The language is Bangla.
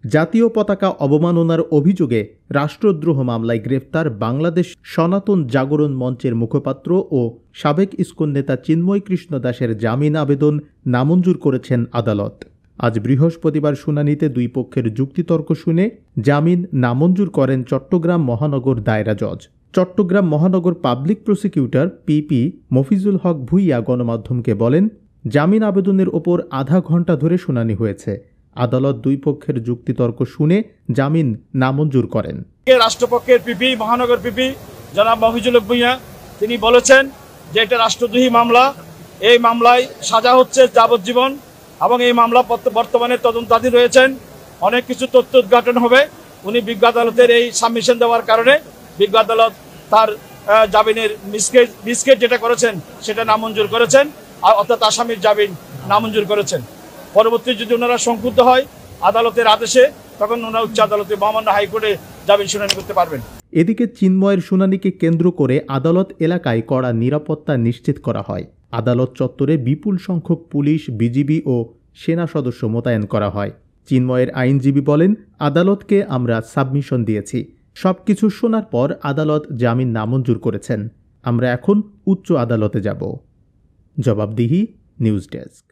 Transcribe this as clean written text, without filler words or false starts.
জাতীয় পতাকা অবমাননার অভিযোগে রাষ্ট্রদ্রোহ মামলায় গ্রেফতার বাংলাদেশ সনাতন জাগরণ মঞ্চের মুখপাত্র ও সাবেক ইসকন নেতা চিন্ময় কৃষ্ণ দাসের জামিন আবেদন নামঞ্জুর করেছেন আদালত। আজ বৃহস্পতিবার শুনানিতে দুই পক্ষের যুক্তিতর্ক শুনে জামিন নামঞ্জুর করেন চট্টগ্রাম মহানগর দায়রা জজ। চট্টগ্রাম মহানগর পাবলিক প্রসিকিউটর পিপি মফিজুল হক ভুইয়া গণমাধ্যমকে বলেন, জামিন আবেদনের ওপর আধা ঘণ্টা ধরে শুনানি হয়েছে। আদালত দুই পক্ষের যুক্তিতর্ক শুনে জামিন নামঞ্জুর করেন। রাষ্ট্রপক্ষের পিপি মহানগর পিপি জনাব মফিজুল হক ভুইয়া তিনি বলেছেন যে এটা রাষ্ট্রদ্রোহী মামলা, এই মামলায় সাজা হচ্ছে যাবজ্জীবন এবং এই মামলা বর্তমানে তদন্তাধীন রয়েছেন। অনেক কিছু তথ্য উদ্ঘাটন হবে। উনি বিজ্ঞ আদালতের এই সাবমিশন দেওয়ার কারণে বিজ্ঞ আদালত তার জামিনের মিসকেট যেটা করেছেন সেটা নামঞ্জুর করেছেন, আর অর্থাৎ আসামির জামিন নামঞ্জুর করেছেন। পরবর্তী যদি ওনারা সংক্ষুব্ধ হয় আদালতের আদেশে, তখন ওনারা উচ্চ আদালতে মহামান্য হাইকোর্টে জামিন শুনানি করতে পারবেন। এদিকে চিন্ময়ের শুনানিকে কেন্দ্র করে আদালত এলাকায় কড়া নিরাপত্তা নিশ্চিত করা হয়। আদালত চত্বরে বিপুল সংখ্যক পুলিশ, বিজিবি ও সেনা সদস্য মোতায়েন করা হয়। চিন্ময়ের আইনজীবী বলেন, আদালতকে আমরা সাবমিশন দিয়েছি। সবকিছু শোনার পর আদালত জামিন নামঞ্জুর করেছেন। আমরা এখন উচ্চ আদালতে যাব। জবাবদিহি, নিউজ ডেস্ক।